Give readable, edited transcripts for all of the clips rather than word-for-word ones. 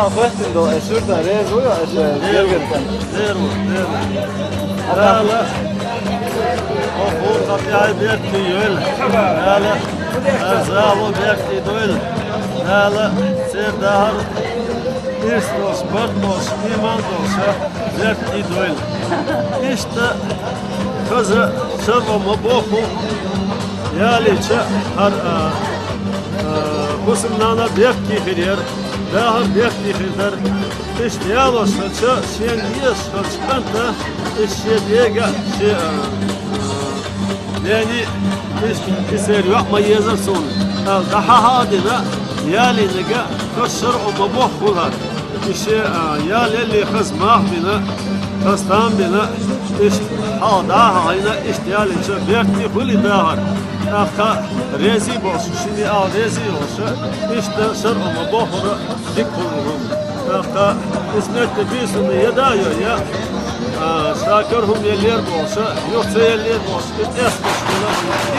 طبعا فهمت انه الشرطة ريزو ولا ايش جرجر كان؟ زيرو لا لا وفوق طبيعي بيكتي يول لا لا أزاو بيكتي دول لا لا سير دهر إستوس برتوس إيماندوس بيكتي دول إشتا كذا شر مبوخو يالي شا هر بسمنا بيكتي خير دهر بيكتي خير İştiyalo saçı, şenliye saçkanta, işyediğe şey, yani işler yapma yazar son. Daha hadine, yali nega kasır o mabuh kular. İşe yali li khazmah bina, khastan bina, iş daha hayna iştiyali çe bekti kuli dahar. Akta rezi boş, şimdi rezi olsa işte sır o mabuhra dik kulum. Akta İsmet Tebis'in yedaya ya şakirhum yerler olsa yoksa yerler olsa esmiş buna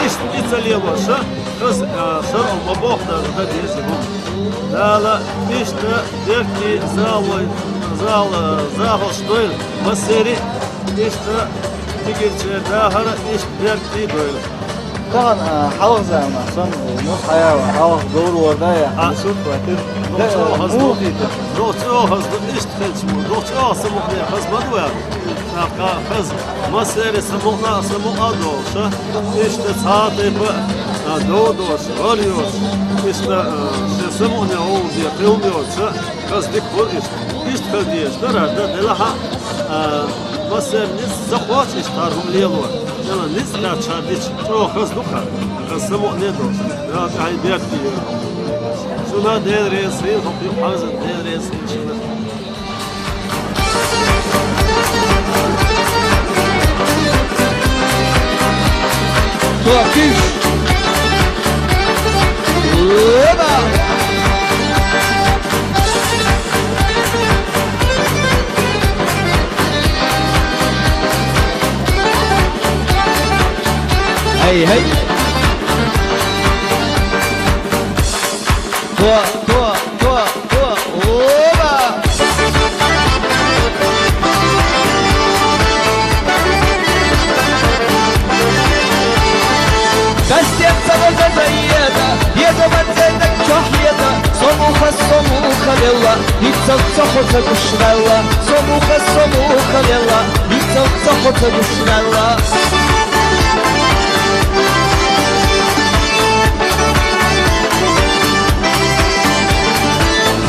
işte İtalya olsa kız sır olma boğda hadisihum dala işte der ki zahoştoyl maseri işte tigirce dahara işte der ki böyle طبعا حوض زي ما عشان نص حياة حوض دور ورداية حسوت وهتر روتو هزلو اشتغل شمو روتو سموحني خزمدو يعني خز مصير سموحنا دوشة اشت ساعتي دودوش غريوش اشت سموحني عوض يقيم يوشة خز بكبر اشتغل ديش درهده دلها مصير نس زخوات اشتارهم ليلوه يلا نس لا تشارديش رو خز دوخا خز سموحني دوش راك هاي بيكتي شuna değer reisliğin toplayıp hazır değer reisliğin içinde. توقف وبا هي هي توا وبا Gazetem sana zayyada Yedo benzedek çohyada Somuha vella Hitsa sohota kuşrella Somuha vella Hitsa sohota kuşrella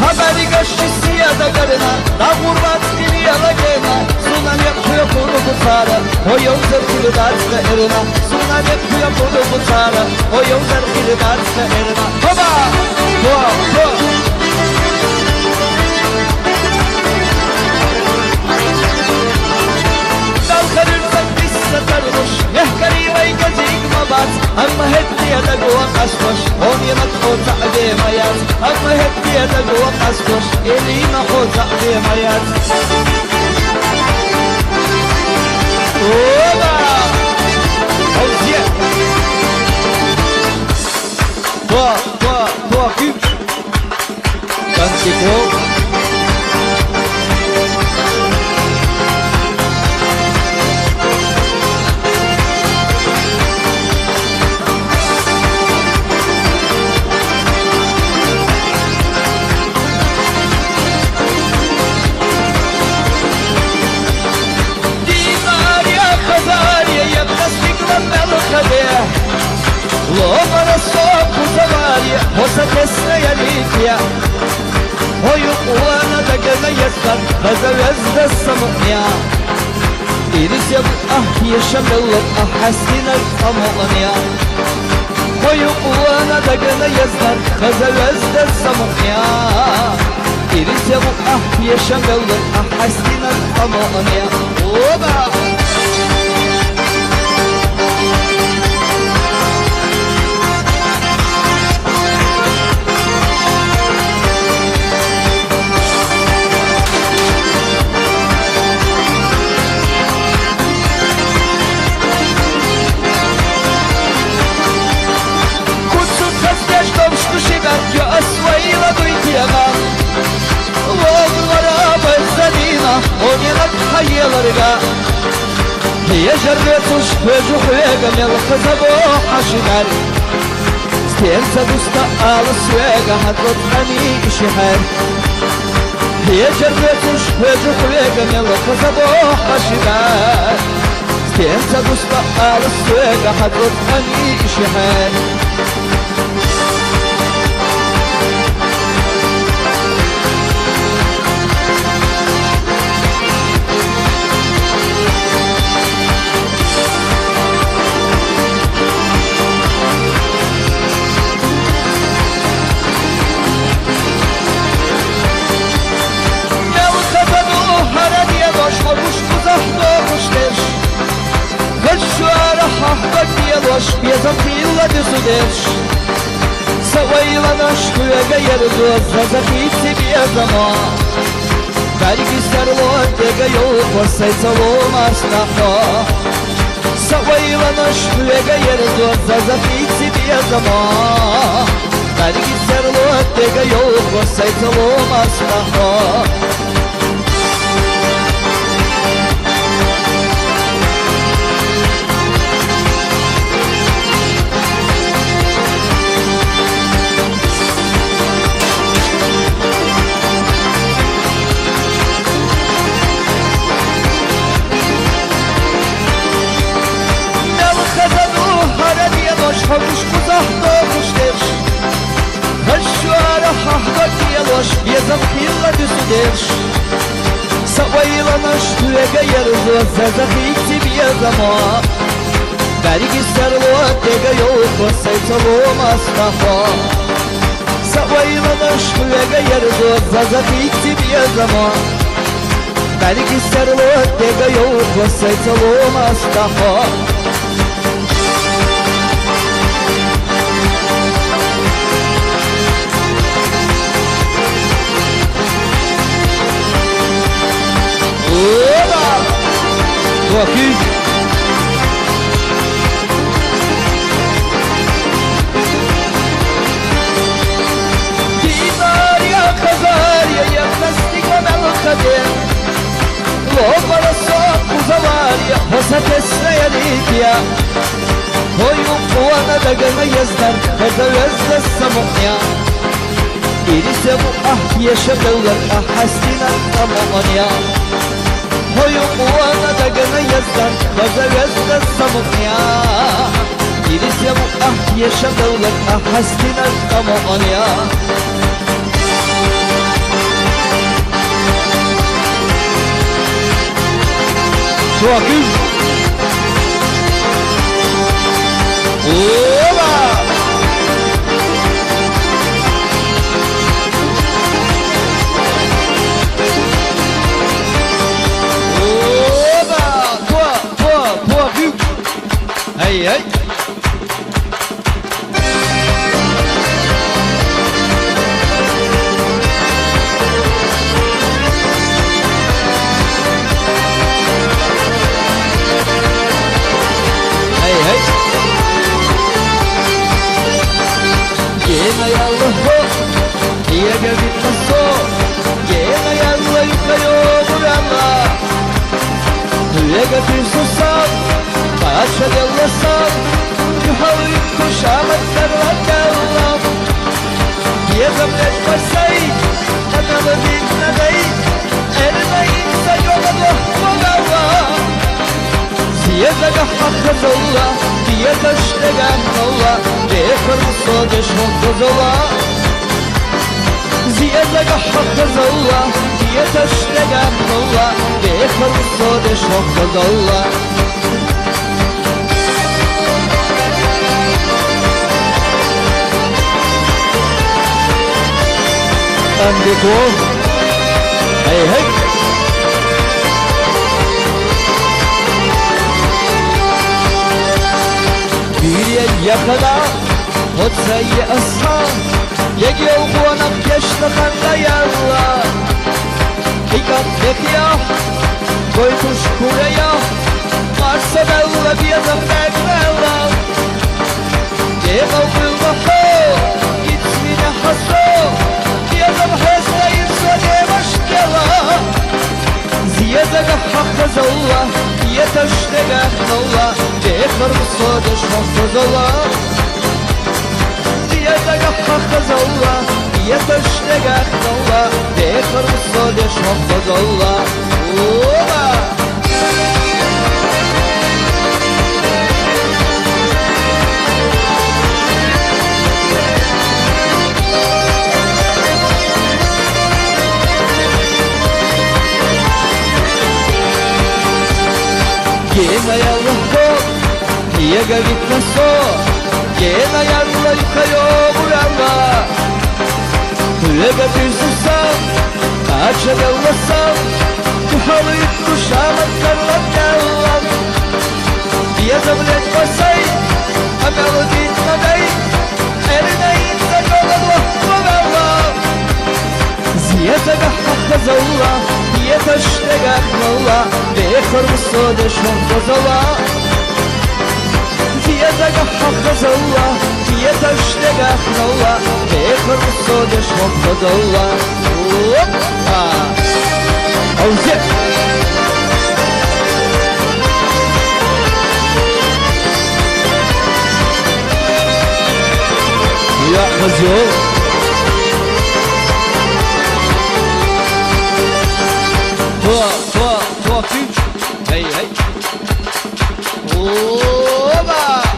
Haberi gaşçısı ya da karına Da kurban dili yalagena Sunan yapıyor bunu bu tara O yol zırhlı derste erina Sunan yapıyor bunu bu tara O yol zırhlı derste erina Hoba! Ho! Dal karırsak biz satarmış Yehkari ve gazik mabat Ama hep diye de guvan asmış On yemek o ta'dimayat Ama hep diye de guvan asmış Elime o ta'dimayat Oba! Hozye! Toa küp Kanki kol Lomara soku zavarje, hosa kesne jalitja Hoju uana da gana jeskan, haza vezda samutnja Iris jabu yešamilom, hasina samutnja Hoju uana da gana jeskan, haza vezda samutnja Iris jabu yešamilom, hasina samutnja Oba! Kutsuz kaz geç domştu şigar, ya asvayla duydu yaman هي جريتوش فجو حويقة ملخ زبوح عشنار ستينسا دوستا آل سويقة حضرت أني شحار هي جريتوش فجو حويقة ملخ زبوح عشنار ستينسا دوستا آل سويقة حضرت أني شحار Hoş biezam pila de sudeš Savaila naš kujega jerdu Zazahiti biezamo Veliki serlo tega jau Posaj calo masnaho Savaila naš kujega jerdu Zazahiti biezamo Veliki serlo tega jau Posaj calo masnaho Havuç kuzahta kuşlar Haşuara hahda diyeloş Biezam pilla düzüder Savaila naš tujega jerdu Zazahiti biezamo Veliki serlo tega jau Posaj calo masnaho Savaila naš tujega jerdu Zazahiti biezamo Veliki serlo tega jau Posaj calo masnaho Oba! Tô aqui. Divaria, casaria, e a plastica melo cader. Logo só uzavaria, você testa e alivia. Foi puana da gana yazdar, cada vez da samonia. İrisemu yaşadılar, hastina tamamanya. Hoyum uana da gana yazdan Kaza yazda samukya İrisemu yaşadılar Hastina tamamanya Şu akıl Oba! Hey, hey. Hey, hey. Gena yallah ho, diye gavitna so. Gena yallah yukayo burama. Diye gavitna so. Pacha della sal, yuhavi kushamat karvat Allah. Yezam net pasay, anama dinna day, elmayim sa yola bohvala. Ziyadaga hakkaz Allah, diyadaşlega Allah, dekar musodeş hokkaz Allah. Ziyadaga hakkaz Allah, diyadaşlega Allah, dekar musodeş hokkaz Allah. Andiko, hey hey. Bir el yakada, otsayı aslan. Yegiyor bu anam keştakanda yalla. Hikam bekliyor, koymuş buraya. Varsa bella bir adam beklerla. Yegal bilmahı, gitmine haso. Adam hasta insane başkala Ziyadaga hakkaz Allah diye taştega nolla Dekar musodeş mahfuzolla diye daga hakazolla diye taştega nolla Dekar musodeş mahfuzolla Ola Gena yallah Yega gitme so Gena yallah yukayo buralla Yega düzülsem Kaça yallasam Tuhalı yutmuşamın karlat yallam Diye zavlet basay Amelu gitmeday Erine inse yolallah Valallah Ziyete gahhakka zavla Diye taştega nolla Dekar musodeş mahfuzolla diye daga hakazolla diye taştega nolla Dekar musodeş mahfuzolla Hoppa Avze Ya kızıyor Tua, pinch. Hey, hey. Oba!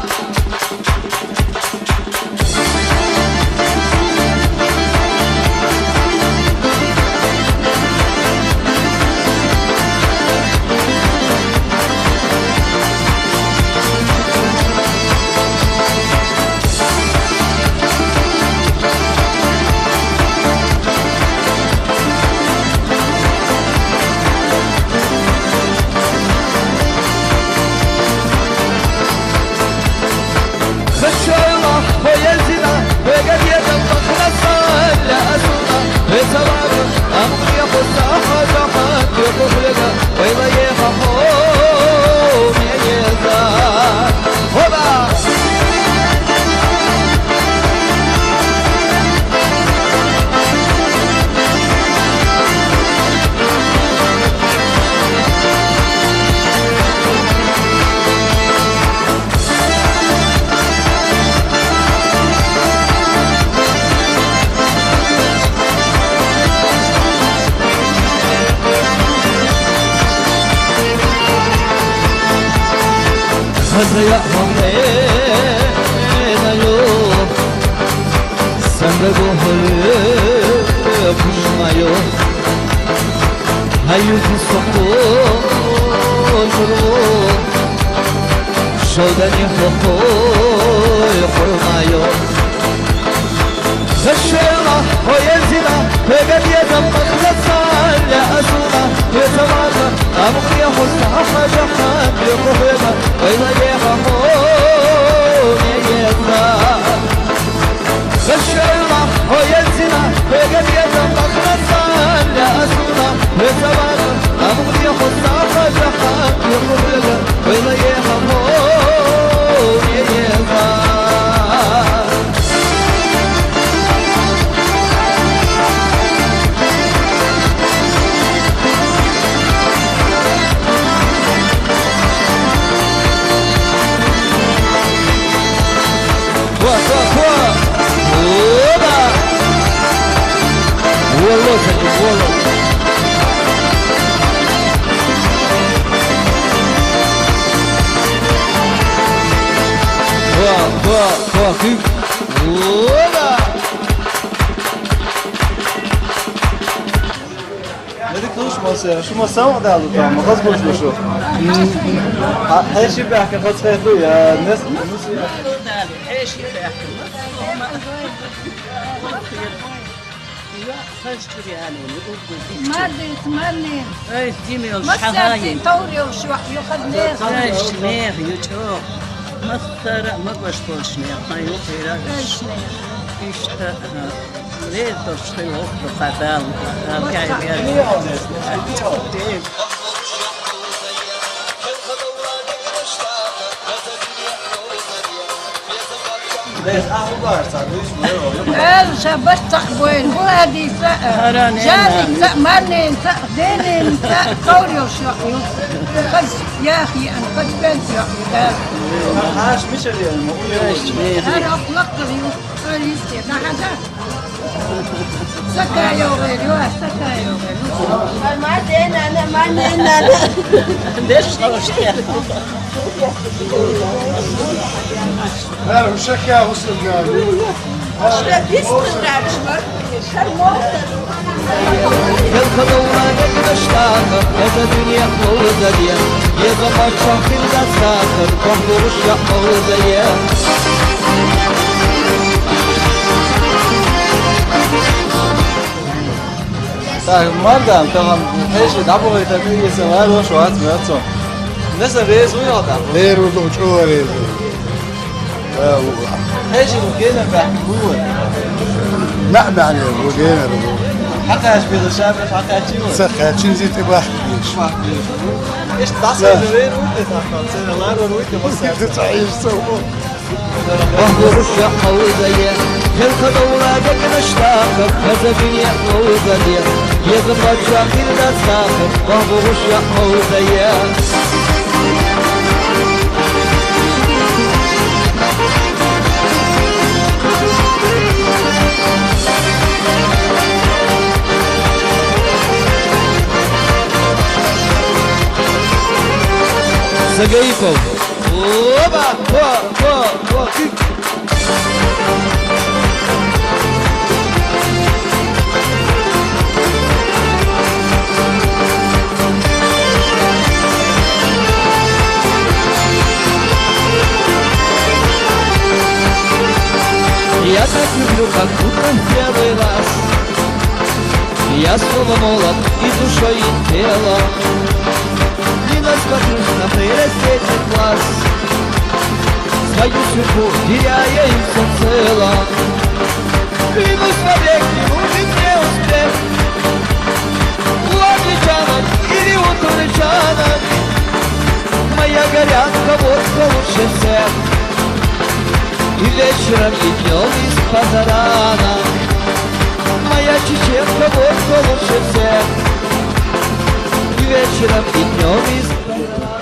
Hazaya hamena yok Sende bu hırı kuşma yok Hayırlı sokun Şodani hohoy kurma yok Zaşela hoyezina Pegadiyetem bakhlasan ya azuna Yezavata amukya husna hajahan Yokohega Oyla yeha hoy yeza Zaşela hoyezina Pegadiyetem bakhlasan ya azuna Yezavata amukya husna hajahan Yokohega Oyla yeha hoy yeza Wallah seni wallah Koa kük Wallah Dedik konuşması ya. Şu masa mı da aldı tamam. Makas konuşma şu. Her şey bir hakikat sayılıyor ya. Nasıl ya? ايش يحكي خشتري يعني تمرني اي تجيني مسكتي الشحايم طوري وشوح ياخذ ناس ايش نير يجوع مصر ما بشتوش نير هاي وقيرا ايش ايش ليه تشتري وقت قبال قاعد Neyse ahlar sarmış mı? هذا بس تقبل وهذه هراني جاني مرني ديني طوري وشوح قد يا أخي أنا قد بنت يا أخي هاش مش اللي أنا أطلقت قال يستي ما حدا سكا يا غيري سكا يا غيري ما عندنا أنا ما عندنا ليش خرجت؟ لا مش شكا وصل قال Yelkadovna gitmişler, eze dünya kıldı diye. Yezama çakilde sakır, konduruş yapmalı diye. Так, мадам, там هيش دابو يتبي يسوار وشوات مرتو. نسا ريز ويادا. غير وضوء شو غير هيش ممكن بحكوا. نعم يعني وجينا حقا ايش بيدو شاب حقا تشيو. سخة شنزي تبغى ايش تصل غير وانت تاخذ سنه الله ورويته بس تعيش سووا Konduruş yapmalı diye. Yelkadovna gitmişler, eze dünya kıldı diye. Yezama çakilde sakır, konduruş yapmalı diye. Сагаиков. Оба! О! Я так люблю, как будто в первый раз. Я снова молод и душой, и телом. Не насмотрюсь на прирастетый глаз. Свою судьбу теряя и всецело. Клянусь вовек, не нужен мне успех. У англичанок или у турчанок. Моя горянка водка лучше всех. И вечером, и днем из-под рана. Моя чеченка водка лучше всех. И вечером, и днем из-под рана.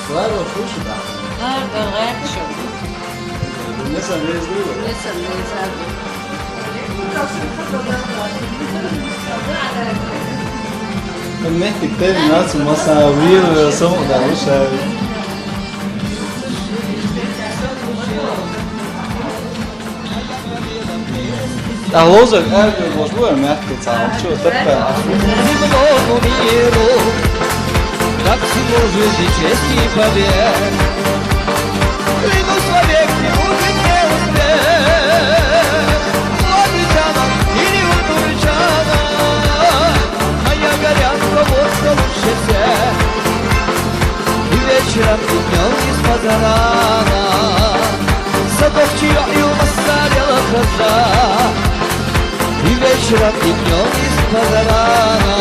Claro, puxa, tá. Nessa vez, também que teve nosso massavio, são da Ruxa. Da Rosa, eu gosto muito, né? Que tá, deixa eu até Земному миру, как служит и честь и побед. Клянусь вовек, не будет мне успех. У англичанок или у турчанок. Моя горянка водка лучше всех. И вечером, и днем из-под рана. Садов чаёю настарела коза. И вечером, и днем из-под рана.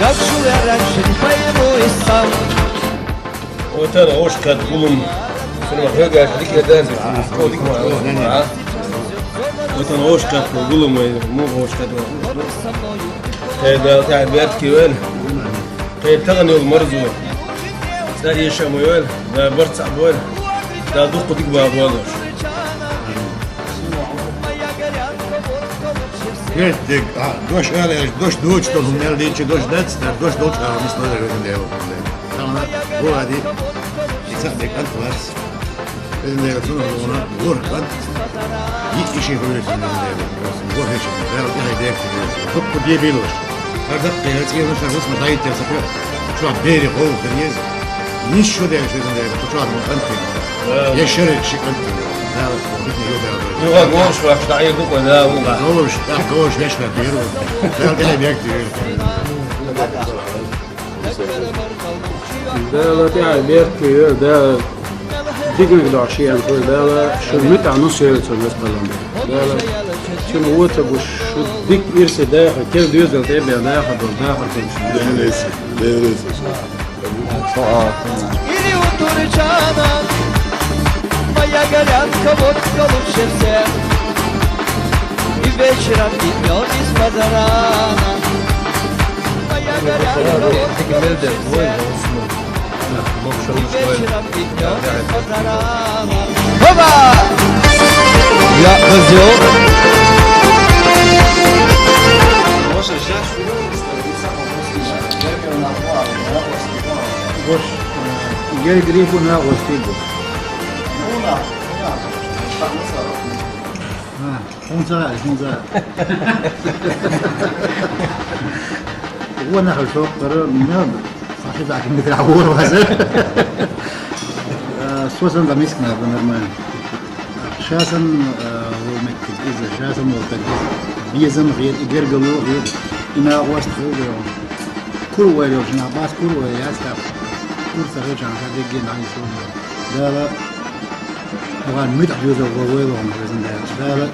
Как жил я раньше, не пойму и сам. وترى وش كانت ظلم في المحرقة هذيك يا دازي في هذيك معاه وترى وش كانت ظلم مو وش كانت هذا تاع بيت كيوان طيب تغني المرزو ساري يشامويل ده برت عبوال ده دوق ديك بابوالش Gdje, doš Eleš, doš doć, to mu ne liči, doš dec, doš doć, ali mislim da je ne evo. Tamo govadi, i sad je kant vas. Vidim da je računao ona, gor kant, i iši hrvije se ne evo. Gor neće, evo, ja ide ekti. Dok kod je biloš. Kar da te hrvatski jedno šta usma dajte, sa koja, čuva beri hol, kad njeze. Nišću da je što je da je, to čuva mu kanti. Je šereći kanti. يوغا غوش واش تعيط ولا وغا Goš, već na biru. Da li je ekti? ده تاع بيركي ده ديجن العشية ده شو متع نص يوم بالنسبة لهم ده شنو هو تبوش ديك إرسي داخل كيف ديوزل تبع داخل داخل كل شيء Değerlisi. Değerlisi. İri otur canan Maya gelen kavut kalıp şefse Bir beşiram dinyo biz pazarana Maya gelen kavut kalıp şefse Bir beşiram dinyo biz pazarana Baba! Ya kız yok Boş. Gel grifo ne ağustiydi. خنزة خنزة هو نحل شوق قرر من صاحب عكم مثل عبور وهذا سوسن دميسكنا بنرمان شاسن هو مكتب إذا شاسن والتجهيز بيزن غير إجر قلو غير إنا واسط خوب كل ويل وجنا باس كل ويل ياسكاب كل سهل جان هذا جين عن يسون ده طبعا مدح جوزه وويلهم بإذن الله لا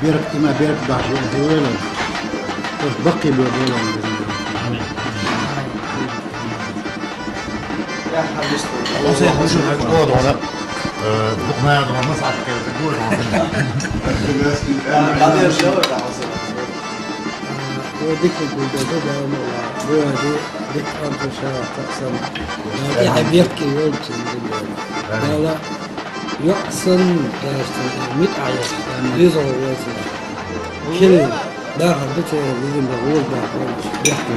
بيرك إما بيرك بعد ويلهم بس بقي بويلهم بإذن الله Doğru ona. Bukmaya doğru nasıl attık evde? Doğru ona. وديك البلدة ده هو دي ديك أنت شارع تقسم يحب يبكي ويمشي لا لا يقسم متعيش يزعل ويسمع كل ده حدته بيجي مغول ده يحكي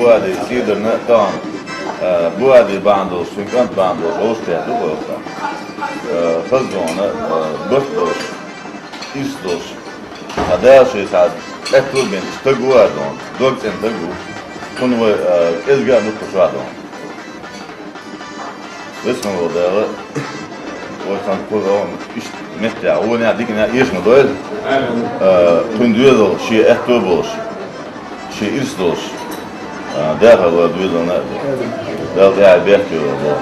هذه سيدنا طبعا بو هذه باندوس فينكانت باندوس أوستيا دوغوكا خزونا بطوس إستوس هذا شيء ساعد أكتر من استجوا دون دوغت انتجوا كانوا إزجا نتوشوا دون اسمه هذا وكان كلهم إيش متى هو ناديك إيش مدول كندويدو شيء أكتوبوس شيء إستوس ده هو دويدو نادي ده قاعد بيحكي والله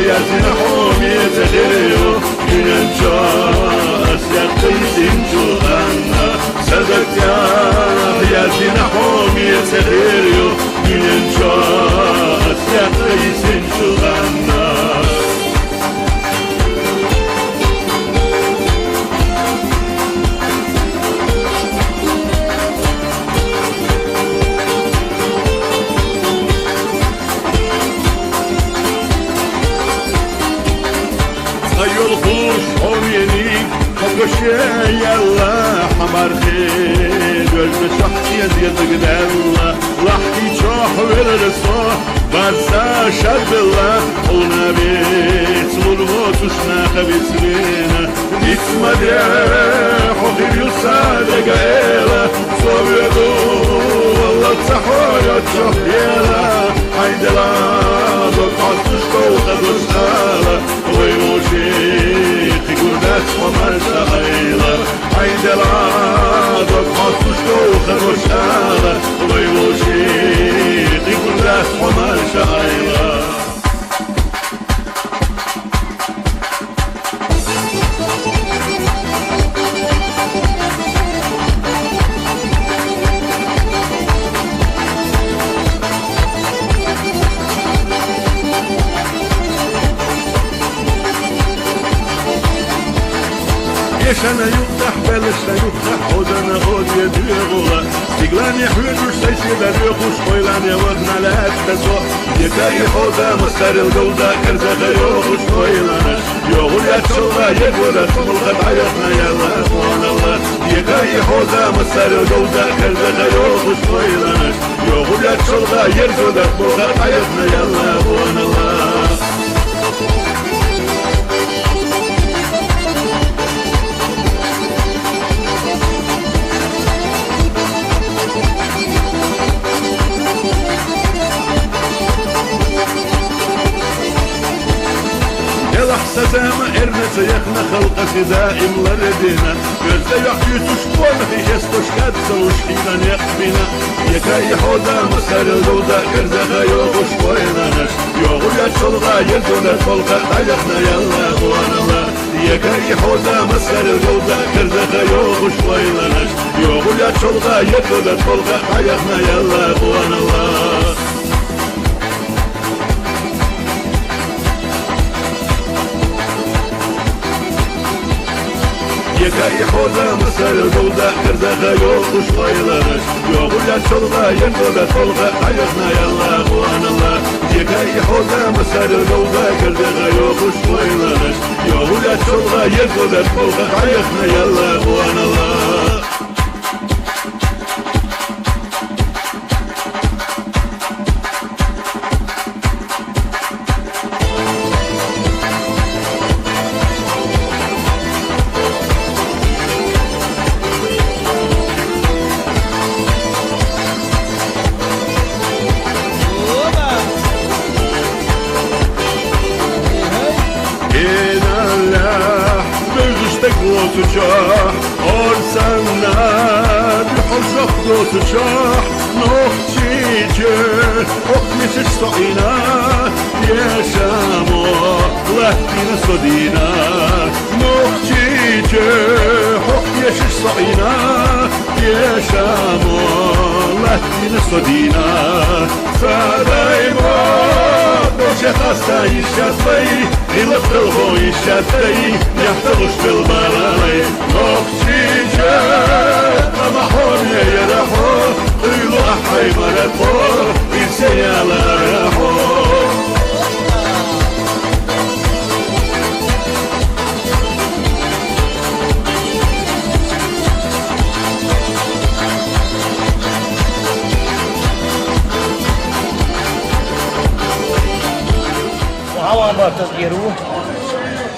يا زنحوم يتغيروا من الجاس يا قيسين نحوم يسهريو ينشاس يقيسن شغلنا يلخوش حمينيك حقشي يلا حمر خيل وجه شخصي يزيد قدالله لحكي شوح والرصاح برسا شرب الله قلنا بيت ملموت وشنا خبيث بينا اسم ديح وخير يصادق عيلة صوبيدو والله تصحوا يتشوح يلا عيد العادة قعدتش توقد وشغالة ويموشيتي قردات ومرسى عيلة عيد العادة قعدتش توقد وشغالة ويموشيتي قردات ومرسى عيلة يشنا يفتح بلشنا يفتح عودنا عود يديغولا استقلان يحويج وشتيسي دريق وشويلان يوغنا لا تسوح يكاي حودا مستر الجودة كرزة غيوغ وشويلان يوغل يتشوغا يقولا تملغت عيطنا يلا اخوان الله يكاي حودا مستر الجودة كرزة غيوغ وشويلان يوغل يتشوغا يقولا تملغت عيطنا يلا اخوان الله سزامة إرنة يخنا خلق دائم لردينا gözde yakıyor tuştuğun hiç tuşkat savuşkidan yakbina yekay hoda masarıldı da kırzaga yokuş koynamış yoğur ya çolga yedone kolga ayakna yalla buanala yekay hoda masarıldı da kırzaga yokuş koynamış yoğur ya çolga yedone kolga ayakna yalla buanala يكاي حوزة مسر الجودة كرزة يوقش غيلانش يوغل يا شلغة ينبغى طلغة عيقنا يلا اخوان الله يكاي حوزة مسر الجودة كرزة يوقش غيلانش يوغل يا شلغة ينبغى طلغة عيقنا يلا اخوان الله تجاه أرسلنا بحجة تجاه نختيجة أخمس الصعينا يا شامو لهتنا صدينا نختيجة أخمس الصعينا يا شامو لهتنا صدينا فدايما بوشة خاصة يشتي يلف الهو يشتي يحتغش في البلالي نختيجة محور يرحو قيلو أحي مرحو إنسي على رحو وهوا ما تطيروه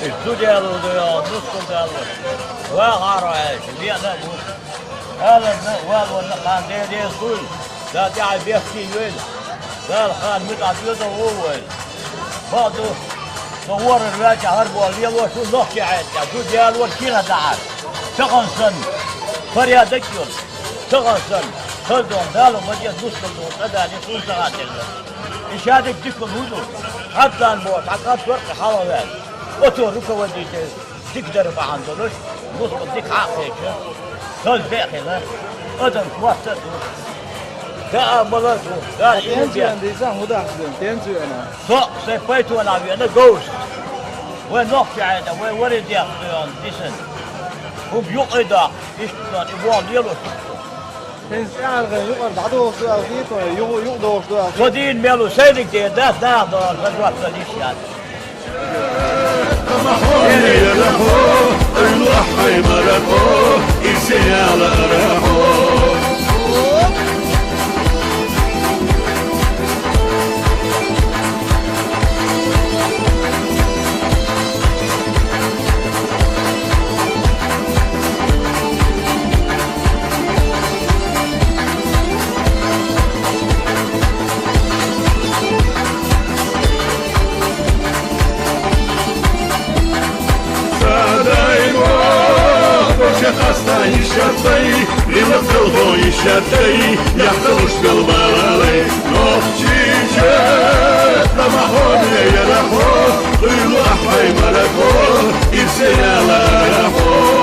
الزوجة نصكم دالو وغارو عايش بيعنا بوك هذا النقوال والنقان دي صول لا تعب يحكي وين قال خان متعب يده هو بعضه صور الراجع هربوا اليوم وشو نحكي عيدنا شو ديال والكيلة دعال تغنسن فريادك يول تغنسن خلدهم دالو مجيز نصكم دون قداني صول سغاتل إشادك ديكم هدو حتى الموت حتى تورق حوالات وتورك وديك تقدر ما عندناش نصكم ديك عاقيك خل باقي ذا أدم توسط Cả một lần ra đi Tiến biển. chuyển thì rằng hút đặc điểm tiến chuyển à? So, sẽ quay chùa làm việc nó goes. When not chạy là when is there on listen. Không dục ấy đó, is not the one deal with. Thế ra cái lúc mà đá đồ rồi cái tuổi dụng đồ rồi. So đi melu xây định tiền đó đó đó nó rất là đi xa. يا رحو الوحي مرحو إنسي على رحو خسته يشتي يمثله يشتي يحتوش بالبالي نوحشي جات لما هون يرحو قيلوا أحي ملكو يرسي على رحو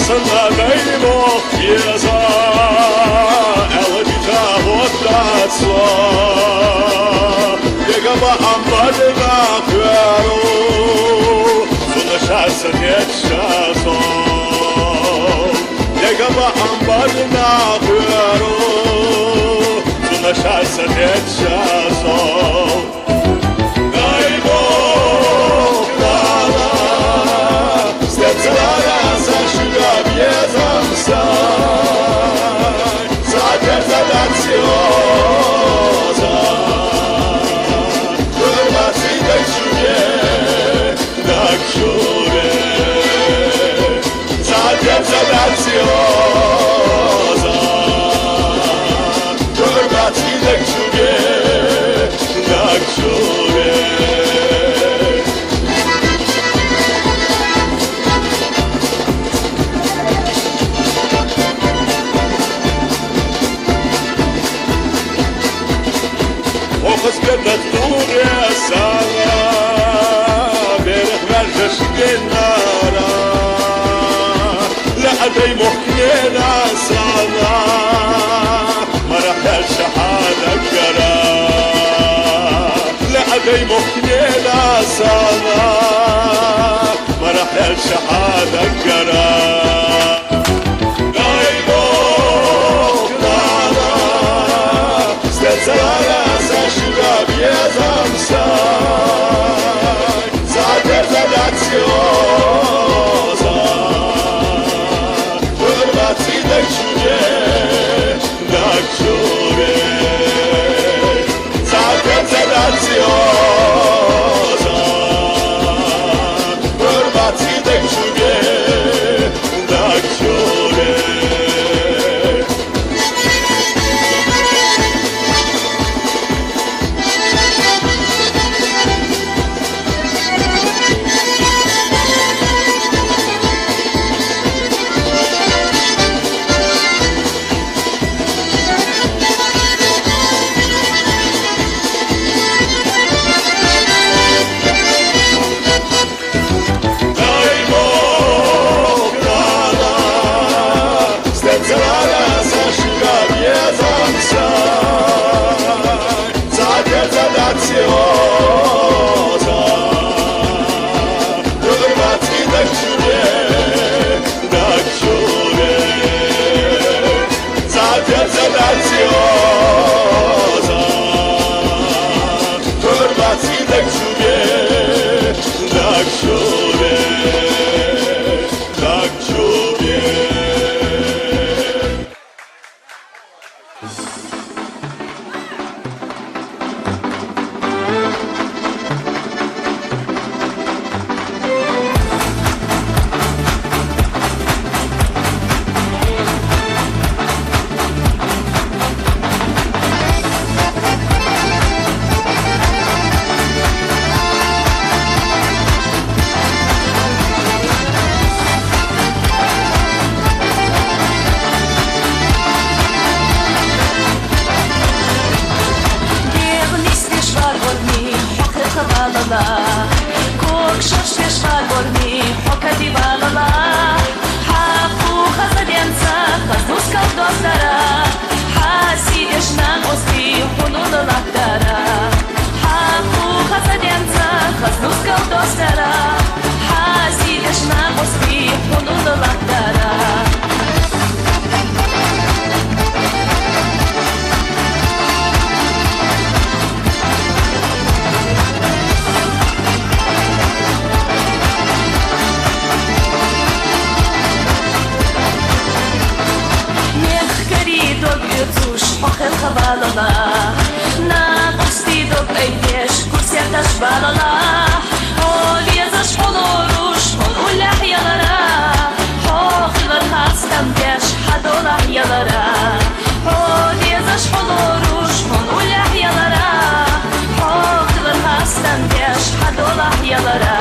Sana daymo yeza elbita hotatso Yegama ambarna kwaro Suna şarsa geçşaso Yegama ambarna kwaro Suna şarsa geçşaso Daymo kala Stepsalara Wiedzam sam, zadecydacjoza Kurwacji tak czuje, tak czuje Zadecydacjoza Kurwacji tak czuje, tak czuje Skrevet dure sana Berek vergeş genara لعدي مخينا sana مرحل شحالك جرا لعدي مخينا sana مرحل شحالك جرا Wiedzam sam, zadecydacjoza Kurwacji tak czuje, tak czuje Zadecydacjoza والورمي حكتي بالله حقو خزد ينسى خزنوس كالدوس دارا حاسي يشنان أسري حلول الأقدارا حقو خزد ينسى خزنوس كالدوس دارا حاسي يشنان أسري حلول الأقدارا Cóż, pochel chawalala Na pusti do ejdziesz, kursja też balala Oliezasz polorusz, polulah yalara Pochel hastam też, hadolah yalara Oliezasz polorusz, polulah yalara Pochel hastam też, hadolah yalara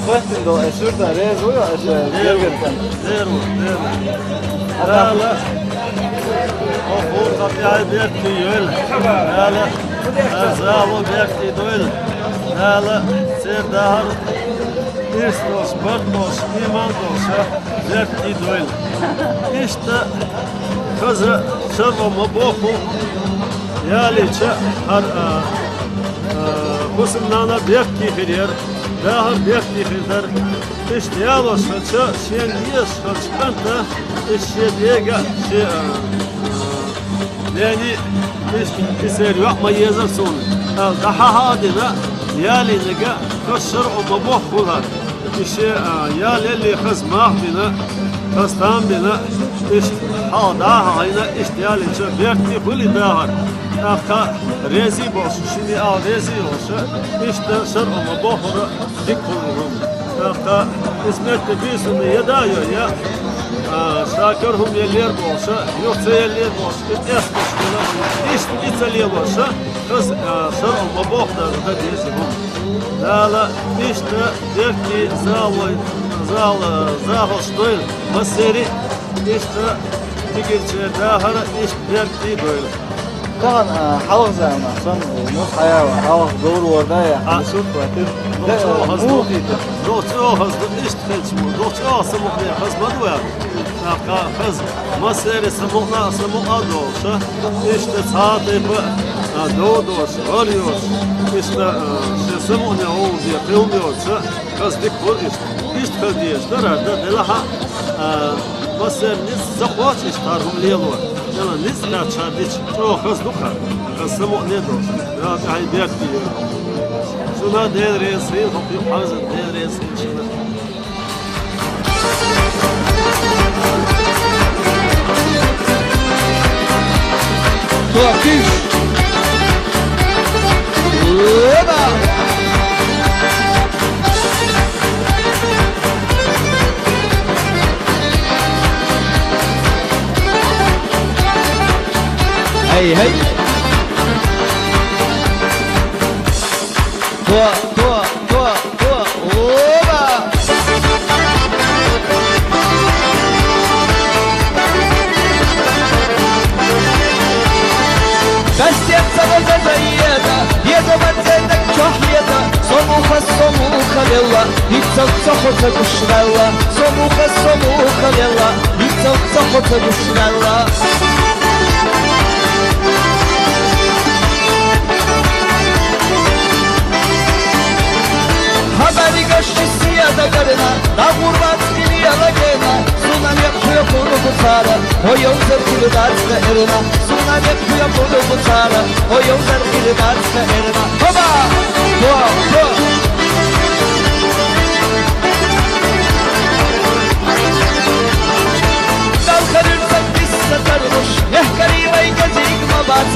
Fahtin do eşurdan rezu ya eşe gergirken. Deru. Hala. O bu tabiayı bekti yöl. Hala. Azavı bekti döl. Hala. Serdar. İstos, bartos, iman dosa bekti döl. İşte kızı şırvama boku. Yaliçe har kusumnana bekti firir. Dahar bekti firir. İştiyalo saçı, şenliye saçkanta, işyediyega, yani iseri yapma yazar sonu. Daha hadina, yali nega, kaşır o mabuh bular. İşte yali kızmah bina, kastan bina, işte daha hayna iştiyali çı bekti huli dahar. Aka rezi boş, şimdi al rezi olsa, işte sır o mabuhura dik bulurum. Aka İsmet'te bir sunu yedayıyor ya. Şakirhum yerler olsa, yoksa yerler olsa, esmiş buna, İtalya olsa, kız sır o mabuhura diyesi bu. Dala işte der ki zavol stoyl, maseri işte digirçe dahara işte der ki böyle. Kan halk zaman son nus ayağı halk doğru orada ya. Mesut vakit. Doktor hazır işte mu. Doktor asımı hazmadı ya. Kız masere samuna doğsa işte saate bu doğdu arıyor. İşte samuna oldu yapılıyorsa kız dik bu işte diye işte arada delaha masere zakoç iştarhum liyalor. Yani nizna çardiç çok hızlı kar. Kasımı ne dost? Ya kaybet diyor. Şuna değer reisi, hopip hazır değer reisi şuna. Tuakiş. Eba. Hey hey. Tua. Oba. بس يبصر زيادة يدا بنزيدك كحيدا صموخة لله يتصفحوا تقشرلا صموخة لله يتصفحوا تقشرلا haberi geçti siyada garına da kurban dili yalagena sunan yapıyor bunu bu tara o yolda kulu darska erina sunan yapıyor bunu bu tara o yolda kulu darska erina baba go dal karırsak biz satarmış yehkari vay gazik mabat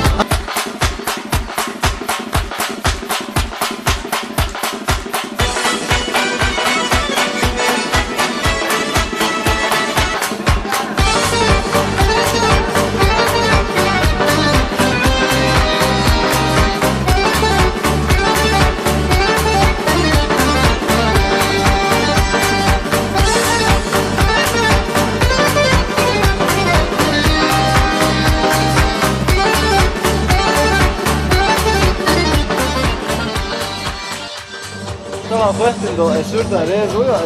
طبعا فهمت انه الشرطه ريز ولا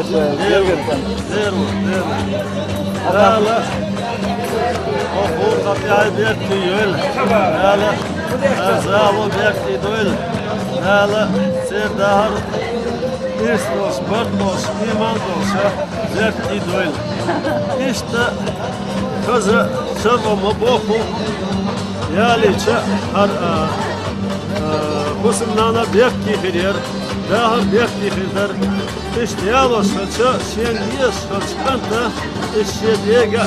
لا أخوك طبيعي بيكتي يول لا أزاو بيكتي دول لا سير دهر إستوش بردوش إيمان دوش بيكتي دول إشتا كذا شرم مبوخو يالي هر قسمنا بيكتي خير دهر بيكتي خير İştiyaloş kaçı, şendiyeş kaçkanta, işyediyega,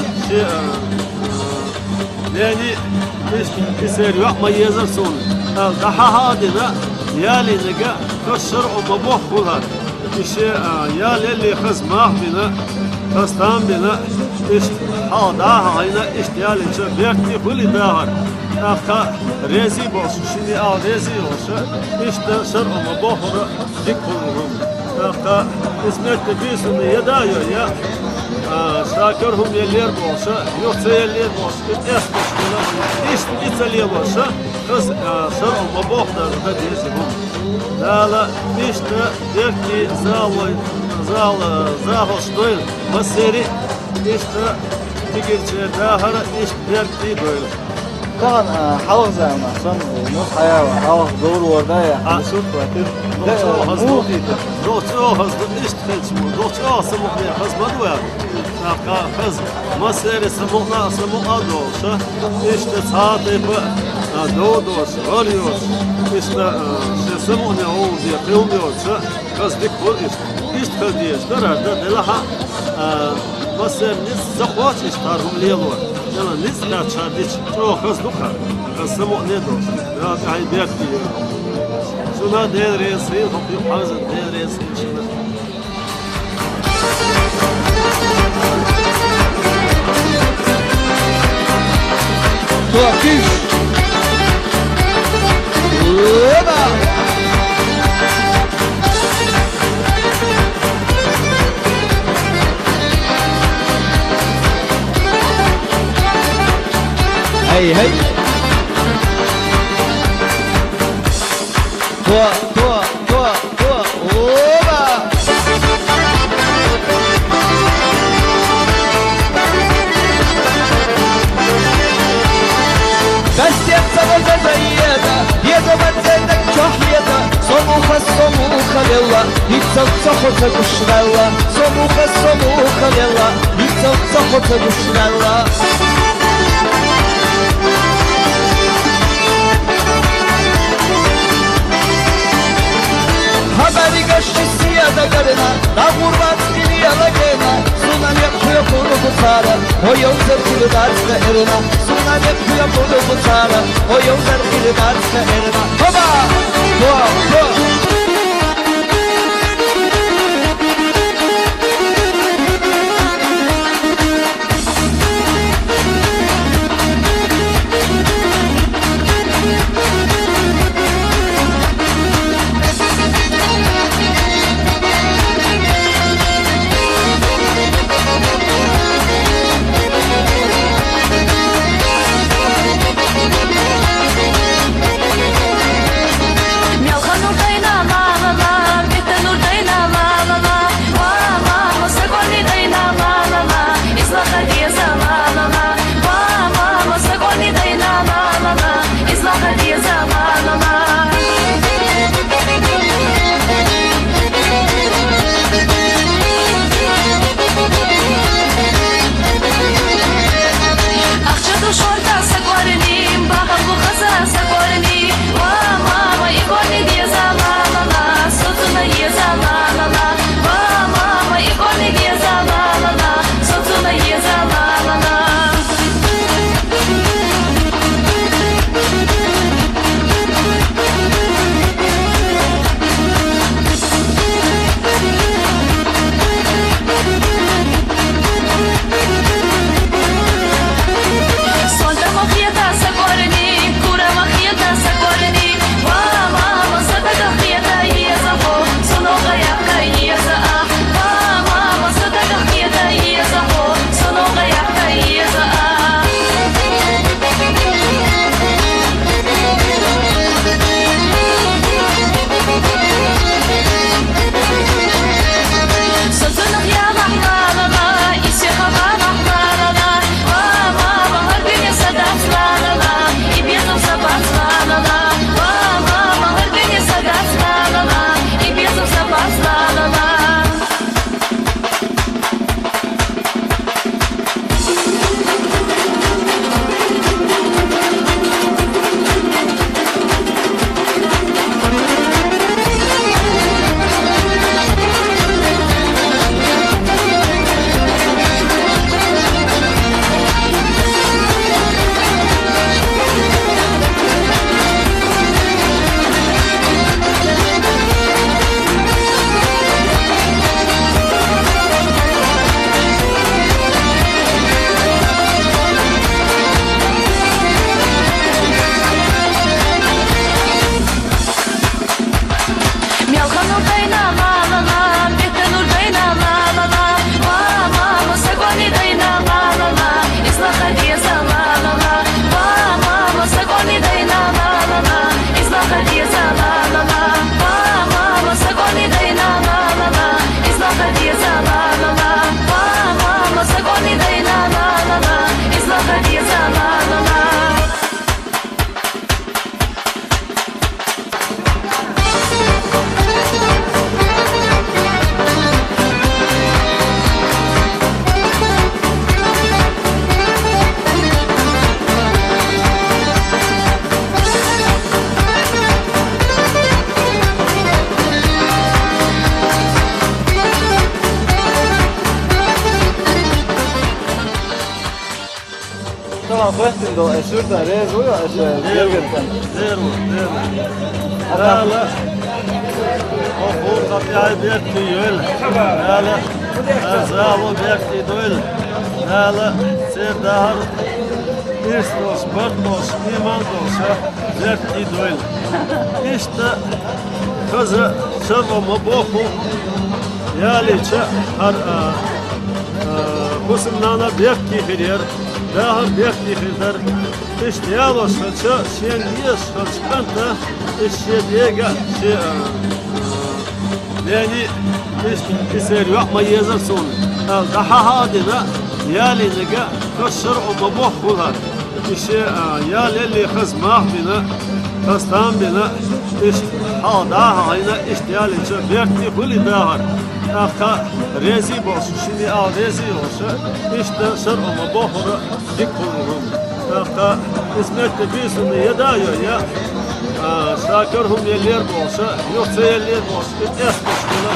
yani işler yapma yazar son. Daha hadina, yali nega, kaşır o mabuh kular. İşe yali khazmah bina, kastam bina, iş daha hayna iştiyal için bekti kuli dahar. Akta rezi boş, şimdi al rezi olsa, işte şer o mabuhura dik bulurum. Akta hizmette bir sürü yedaya ya şakirhum yerler olsa yoksa yerler olsa es boşluğuna iş İtalya olsa kız şar olma boğlar da diyeceğim. Dala işte der ki zahoştoyl maseri işte tigirce dahara iş der ki böyle. طبعا حوض زي ما عشان نص حياة حوض دور ورداية حسوت واتر دوتو هزد اشتغل شمو دوتو سموحني خزمدو يا ناقا خز مسير سموحنا دوشا işte saati doğdoş arıyor işte سموحني هو diye kılmıyorsa kız dik bul işte diye derarda delaha مسير نس زخوات اشتارهم ليلور يلا نس لا تشارديش تو خز دوخا قسمو ندوش راك هاي بيكتي شنو دير ريسين خطيب حازن دير ريسين شنو توقف وما هي توا اوبا بس يبصر زيادة يدا بنزيدك كحيدا صموخة لله يتصفحوا تقشرلا صموخة لله يتصفحوا تقشرلا haberi geçti siyada garına da kurban dili yalagena sunan yapıyor bunu bu tara o yolda kulu darska erina sunan yapıyor bunu bu tara o yolda kulu darska erina baba go do esurda rezu ya gergirken. Zero. Hala. O kapıyı bekti yol. Hala. Azavo bekti dol. Hala. Serdar. İrstos, Bartos, İman dosa bekti dol. İşte kızı şırvama boku. Yaliçe har kusunlarına bekti hirir. Daha bekti hirir. İşte yalosça şen yes çıkanta işte diye yani işte iser yapma yazarsan daha hadine yalinige kışır o mabuhlar işte yalli kızmah bina kastan bina işte hada hayna işte yalince bekti kuli dahar Akta rezi boş, şimdi al rezi olsa işte sır o mabuhları dik kullanım. Akta İsmet'te bir sunu yedayıyor ya. Şakırhum yerler olsa, yoksa yerler olsa, es boşluğuna,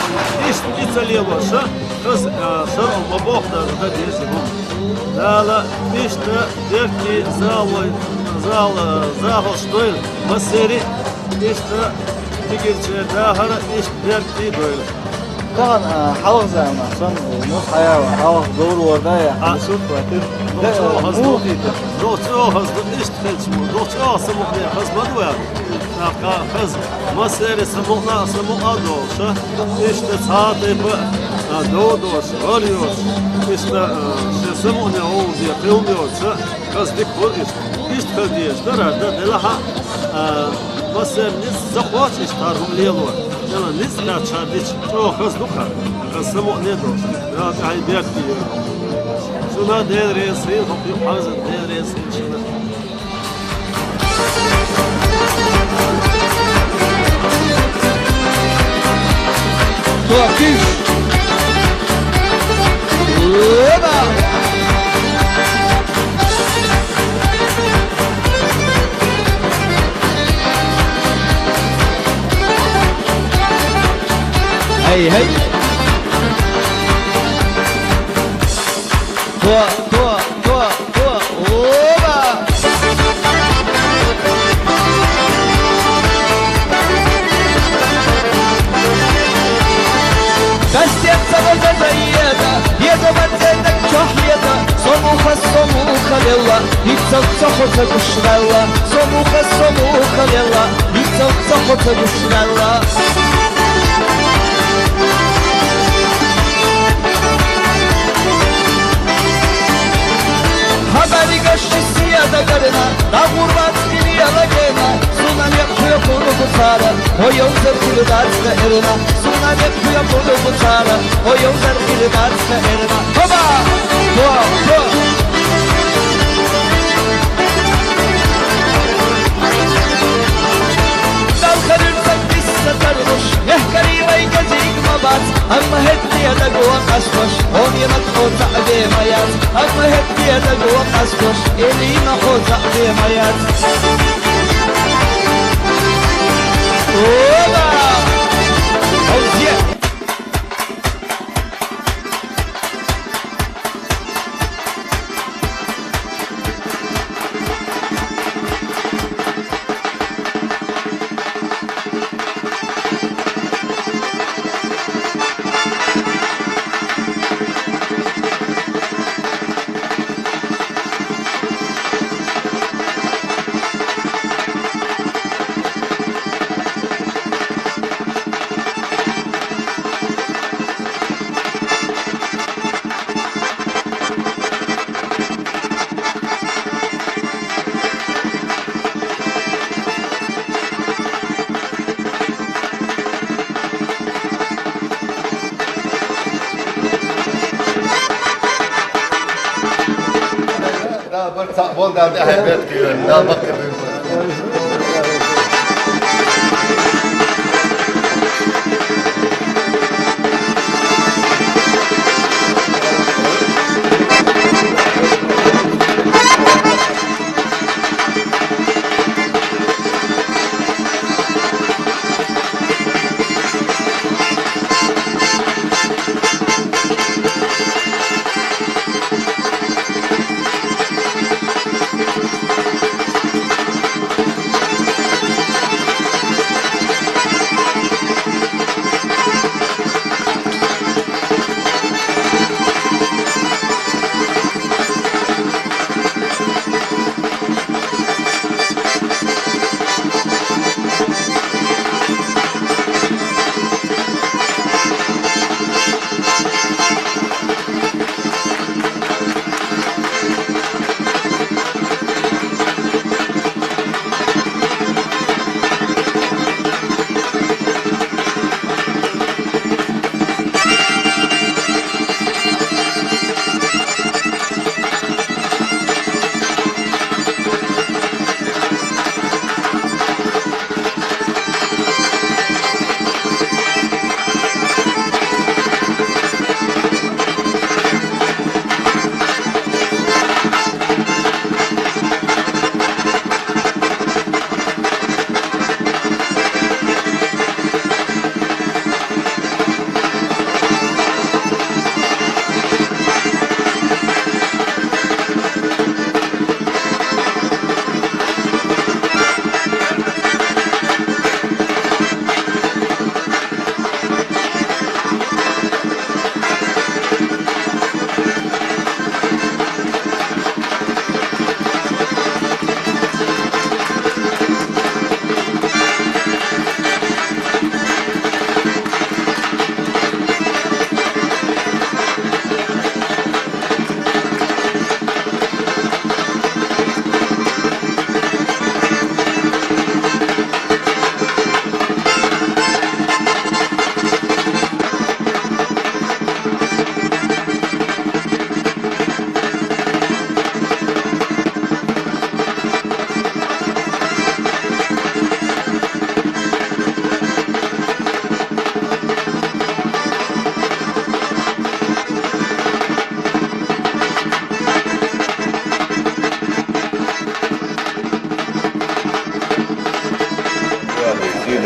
hiç İtalya olsa, kız sır o mabuhları da diyesi bu. Dağla işte der ki zahoştoyl, maseri işte digirçe dağara işte der ki böyle. Kan halk zaman son nus hayal halk doğru orada ya. Mesut vakit. Doktor hazır işte mu. Doktor asımı hazmadı ya. Kız masere samukla doğsa işte saate bu doğuyorsa arıyor. İşte samukla oluyor kılmıyorsa kız dik bu işte diye işte arada delaha maseniz zakvat iştarhum liyalor. Yani nizla çardiç çok hızlı kar. Kasımı ne dost? Ya kaybet diyor. Şuna değer reisi, topluyor hazır değer reisi şuna. Tuakiş. Oba. Hey hey. Tua. Oba. Kastet sabada zayyada, yeda benzedek çohyada, somuha lella, hiç saksa kuşrella, somuha lella, hiç saksa kuşrella. Haberi göçtüsü ya da karına, da kurban dili yalagena, sunan yapıyor kulu bu tara, o yol zırhlı darska erina, sunan yapıyor kulu bu tara, o yol zırhlı darska erina. Hoba! Dua! Dal karırsak biz satarmış, yehkari vay gezik mabat, ama hediye de guva kasmış, on yemek o ta'dim hayat, ama hediye de guva kasmış, elime o ta'dim hayat. Oba! Hozye! Bol da ahmet diyor. Ne bakıyorsun?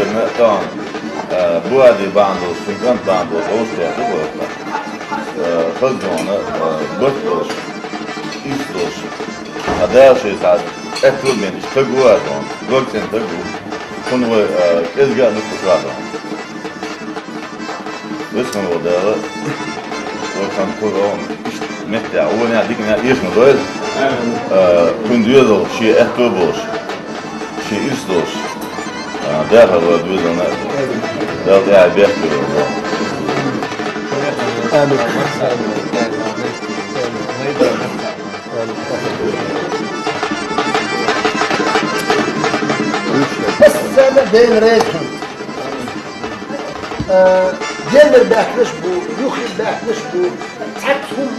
Kadir'ne tamam. Bu adi bandos, sünkant bandos, Avusturya'da bu arada. Kızgını, bırt olsun, üst olsun. Adaya şey saat, etrul beni, tagu var on, göksen tagu. Konu ve ezgarını kuturar on. Vısmı o değerli, ortam kuru on, işte mehter, o ne adik ne işmi böyle. Kunduyuz ol, şey etrul olsun, şey üst olsun. Derhal var duyuz ona, derhal değer bekliyor. بس زعما داير رايحين ديال الباح باش بو يوخي الباح باش بو تعبتهم